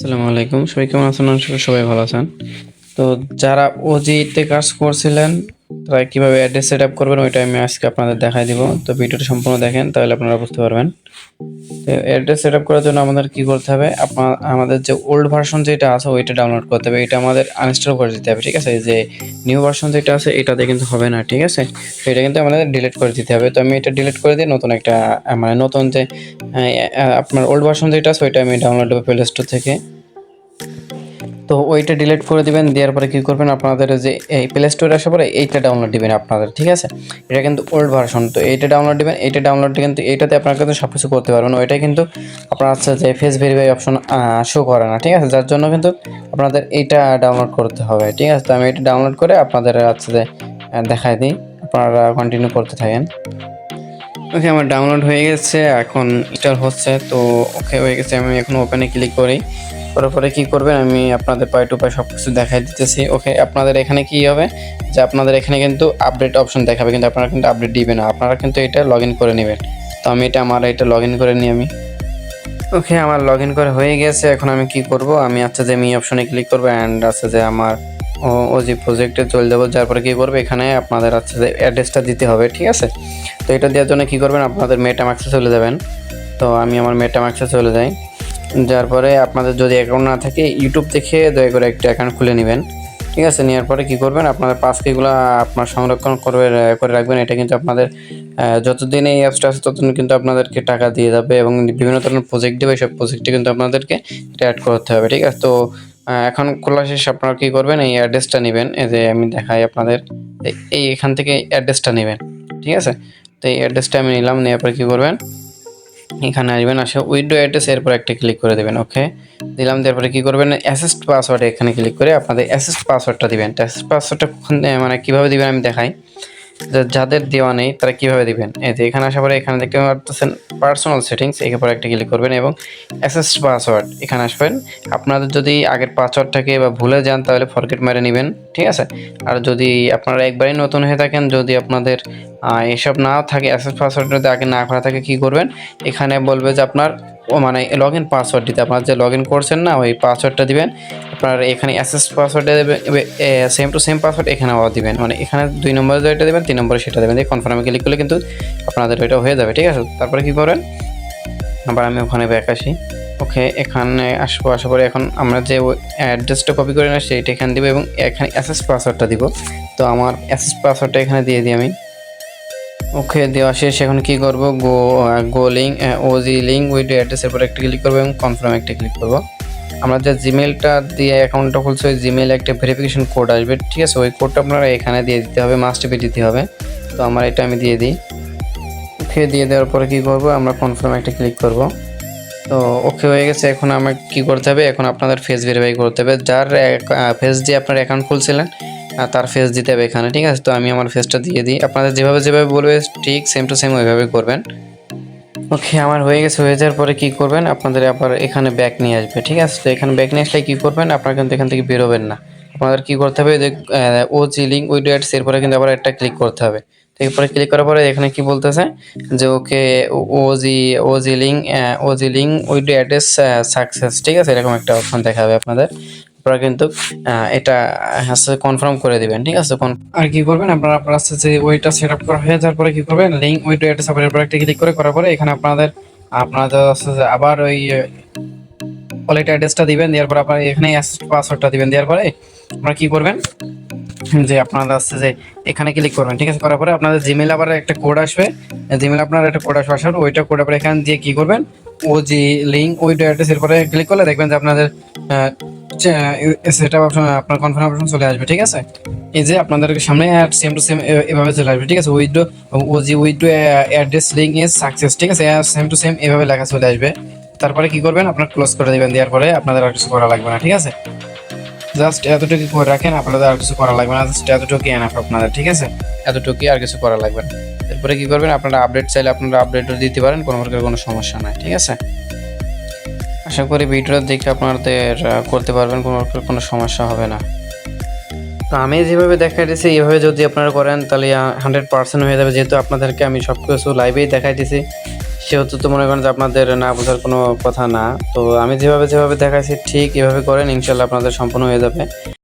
আসসালামু আলাইকুম। সবাই কেমন আছেন? আশা করি সবাই ভালো আছেন। তো যারা ওজিতে কাজ করছিলেন, তারা কিভাবে অ্যাড্রেস সেটআপ করবেন ওইটা আমি আজকে আপনাদের দেখায় দিব। তো ভিডিওটা সম্পূর্ণ দেখেন তাহলে আপনারা বুঝতে পারবেন। তো অ্যাড্রেস সেটআপ করার জন্য আমাদের কি করতে হবে? আমাদের যে ওল্ড ভার্সন যেটা আছে ওইটা ডাউনলোড করতে হবে। এটা আমাদের আনইনস্টল করে দিতে হবে। ঠিক আছে? এই যে নিউ ভার্সন যেটা আছে এটাতে কিন্তু হবে না। ঠিক আছে? তো এটা কিন্তু আমাদের ডিলিট করে দিতে হবে। তো আমি এটা ডিলিট করে দিয়ে নতুন একটা মানে নতুন যে আপনার ওল্ড ভার্সন যেটা আছে ওইটা আমি ডাউনলোড করব প্লে স্টোর থেকে। তো ওইটা ডিলিট করে দিবেন। দেওয়ার পরে কী করবেন, আপনাদের যে এই প্লে স্টোরে আসার পরে এইটা ডাউনলোড দিবেন আপনাদের, ঠিক আছে? এটা কিন্তু ওল্ড ভার্সন, তো এইটা ডাউনলোড দিবেন। এইটা ডাউনলোড কিন্তু এইটাতে আপনারা কিন্তু সব কিছু করতে পারবেন। ওইটাই কিন্তু আপনার হচ্ছে যে ফেস ভেরিফাই অপশন শো করে না, ঠিক আছে? যার জন্য কিন্তু আপনাদের এইটা ডাউনলোড করতে হবে, ঠিক আছে? তো আমি এটা ডাউনলোড করে আপনাদের হচ্ছে যে দেখাই দিই, আপনারা কন্টিনিউ করতে থাকেন। ওকে, আমার ডাউনলোড হয়ে গেছে, এখন ইনস্টল হচ্ছে। তো ওকে হয়ে গেছে, আমি এখন ওপেনে ক্লিক করি। করার পরে কী করবেন, আমি আপনাদের পাই টু পাই সব কিছু দেখাই দিতেছি। ওকে, আপনাদের এখানে কী হবে যে আপনাদের এখানে কিন্তু আপডেট অপশন দেখাবে, কিন্তু আপনারা কিন্তু আপডেট দিবেন না, আপনারা কিন্তু এটা লগ ইন করে নেবেন। তো আমি এটা লগ ইন করে নিই আমি। ওকে, আমার লগ ইন করে হয়ে গেছে। এখন আমি কি করব, আমি আচ্ছা যে মি অপশনে ক্লিক করবো অ্যান্ড আছে যে আমার ওজি প্রজেক্টে চলে যাবো। যার পরে কী করবো, এখানে আপনাদের আছে যে অ্যাড্রেসটা দিতে হবে, ঠিক আছে? তো এটা দেওয়ার জন্য কী করবেন, আপনাদের মেটামাক্সে চলে যাবেন। তো আমি আমার মেটামাক্সে চলে যাই। যার পরে আপনাদের যদি অ্যাকাউন্ট না থাকে ইউটিউব থেকে দয়া করে একটা অ্যাকাউন্ট খুলে নেবেন, ঠিক আছে? নেওয়ার পরে কী করবেন, আপনাদের পাসকিগুলো আপনার সংরক্ষণ করে রাখবেন। এটা কিন্তু আপনাদের যতদিন এই অ্যাপসটা আছে ততদিন কিন্তু আপনাদেরকে টাকা দিয়ে যাবে এবং বিভিন্ন ধরনের প্রজেক্ট দেবে। এইসব প্রজেক্টে কিন্তু আপনাদেরকে এটা অ্যাড করতে হবে, ঠিক আছে? তো এখন খোলা শেষ, আপনারা কী করবেন, এই অ্যাড্রেসটা নেবেন। এই যে আমি দেখাই আপনাদের, এখান থেকে অ্যাড্রেসটা নেবেন, ঠিক আছে? তো এই অ্যাড্রেসটা আমি নিলাম। নেওয়ার পরে কী করবেন, এখানে আসবেন, আসে উইন্ডো অ্যাড্রেস, এরপর একটা ক্লিক করে দেবেন। ওকে দিলাম। তারপরে কী করবেন, অ্যাসিস্ট পাসওয়ার্ড এখানে ক্লিক করে আপনাদের অ্যাসিস্ট পাসওয়ার্ডটা দিবেন। অ্যাসিস্ট পাসওয়ার্ডটা মানে কীভাবে দিবেন আমি দেখাই। যাদের দেওয়া নেই তারা কীভাবে দিবেন, এই যে এখানে আসার পরে এখানে দেখতে পাচ্ছেন পার্সোনাল সেটিংস, এরপর একটা ক্লিক করবেন এবং অ্যাসিস্ট পাসওয়ার্ড এখানে আসবেন। আপনাদের যদি আগের পাসওয়ার্ড থাকে বা ভুলে যান তাহলে ফরগেট মেরে নেবেন, ঠিক আছে? আর যদি আপনারা একবারই নতুন হয়ে থাকেন, যদি আপনাদের এসব না থাকে, অ্যাসিস্ট পাসওয়ার্ড যদি আগে না করা থাকে, কী করবেন, এখানে বলবে যে আপনার মানে লগ ইন পাসওয়ার্ড দিতে, আপনার যে লগ ইন করছেন না ওই পাসওয়ার্ডটা দিবেন। আপনার এখানে অ্যাসিস্ট পাসওয়ার্ডে সেম টু সেম পাসওয়ার্ড এখানেও দিবেন, মানে এখানে 2 নম্বরে যেটা দেবেন 3 নম্বরে সেটা দেবেন। দিয়ে কনফার্মে ক্লিক করলে কিন্তু আপনাদের ওইটা হয়ে যাবে, ঠিক আছে? তারপরে কী করেন, আবার আমি ওখানে ব্যাক আসি। ওকে, এখানে আসার পরে এখন আমরা যে অ্যাড্রেসটা কপি করে না সেইটা এখানে দিব এবং এখানে অ্যাসিস্ট পাসওয়ার্ডটা দিব। তো আমার অ্যাসিস্ট পাসওয়ার্ডটা এখানে দিয়ে দিই আমি। ওকে, দেওয়া শেষ। এখন কী করবো, গো লিঙ্ক ওজি লিঙ্ক উইথ অ্যাড্রেসের পর একটা ক্লিক করবো এবং কনফার্ম একটা ক্লিক করবো। আমরা যে জিমেলটা দিয়ে অ্যাকাউন্টটা খুলছি ওই জিমেলে একটা ভেরিফিকেশন কোড আসবে, ঠিক আছে? ওই কোডটা আপনারা এখানে দিয়ে দিতে হবে, মাস্ট বি দিতে হবে। তো আমার এটা আমি দিয়ে দিই। ওকে, দিয়ে দেওয়ার পরে কী করবো, আমরা কনফার্ম একটা ক্লিক করব। তো ওকে হয়ে গেছে। এখন আমার কী করতে হবে, এখন আপনাদের ফেস ভেরিফাই করতে হবে। যার ফেস দিয়ে আপনার অ্যাকাউন্ট খুলছিলেন তার ফেস দিতে হবে এখানে, ঠিক আছে? তো আমি আমার ফেসটা দিয়ে দিই। আপনাদের যেভাবে বলবে ঠিক সেম টু সেম ওইভাবে করবেন। ওকে, আমার হয়ে গেছে। হয়ে যাওয়ার পরে কী করবেন, আপনাদের আবার এখানে ব্যাক নিয়ে আসবে, ঠিক আছে? তো এখানে ব্যাক নিয়ে আসলে কী করবেন, আপনারা কিন্তু এখান থেকে বেরোবেন না। আপনাদের কী করতে হবে, যে ওজি লিঙ্ক উইথ অ্যাড্রেস এরপরে কিন্তু আবার একটা ক্লিক করতে হবে। তো এরপরে ক্লিক করার পরে এখানে কি বলতেছে যে ওকে ওজি লিঙ্ক উইথ অ্যাড্রেস সাকসেস, ঠিক আছে? এরকম একটা অপশন দেখাবে আপনাদের। আপনারা কিন্তু এটা হচ্ছে কনফার্ম করে দিবেন, ঠিক আছে? আর কি করবেন, আপনারা হচ্ছে যে ওইটা সেট আপ করা হয়ে যাওয়ার পরে কি করবেন, লিঙ্ক উইথ অ্যাড্রেস এর একটা ক্লিক করার পরে এখানে আপনাদের হচ্ছে যে আবার ওই ওয়ালেট অ্যাড্রেসটা দিবেন। দেওয়ার পরে আপনারা এখানে পাসওয়ার্ডটা দিবেন। দেওয়ার পরে আপনারা কি করবেন, যে আপনারা আছে যে এখানে ক্লিক করবেন, ঠিক আছে? করার পরে আপনাদের জিমেল আবার একটা কোড আসবে, জিমেল আপনার একটা কোড আসবে, আসার ওইটা কোড আপনার এখানে দিয়ে কি করবেন, ওজি লিঙ্ক উইথ অ্যাড্রেস এরপরে ক্লিক করলে দেখবেন যে আপনাদের সেটা অপশন, আপনার কনফার্ম অপশন চলে আসবে, ঠিক আছে? এই যে আপনাদের সামনে সেম টু সেম এভাবে চলে আসবে, ঠিক আছে? ওজি with address link is success, ঠিক আছে? সেম টু সেম এভাবে লেখা চলে আসবে। তারপরে কি করবেন, আপনার ক্লোজ করে দিবেন। দেওয়ার পরে আপনাদের আর কিছু করা লাগবে না, ঠিক আছে? জাস্ট এতটুকু করে রাখেন, আপনাদের আর কিছু করা লাগবে না। জাস্ট এতটুকুই এনাফ আপনাদের, ঠিক আছে? এতটুকুই, আর কিছু করা লাগবে না। এরপরে কি করবেন, আপনারা আপডেট চাইলে আপনারা আপডেটও দিতে পারেন, কোনো প্রকার কোনো সমস্যা নাই, ঠিক আছে? আশা করি ভিডিওটা দেখে আপনাদের করতে পারবেন, কোনো সমস্যা হবে না। তো আমি যেভাবে দেখাই দিয়েছি এইভাবে যদি আপনারা করেন তাহলে 100% হয়ে যাবে, যেহেতু আপনাদেরকে আমি সব কিছু লাইভেই দেখাই দিয়েছি। সেহেতু তো মনে করেন যে আপনাদের না বোঝার কোনো কথা না। তো আমি যেভাবে দেখাইছি ঠিক এভাবে করেন, ইনশাল্লাহ আপনাদের সম্পূর্ণ হয়ে যাবে।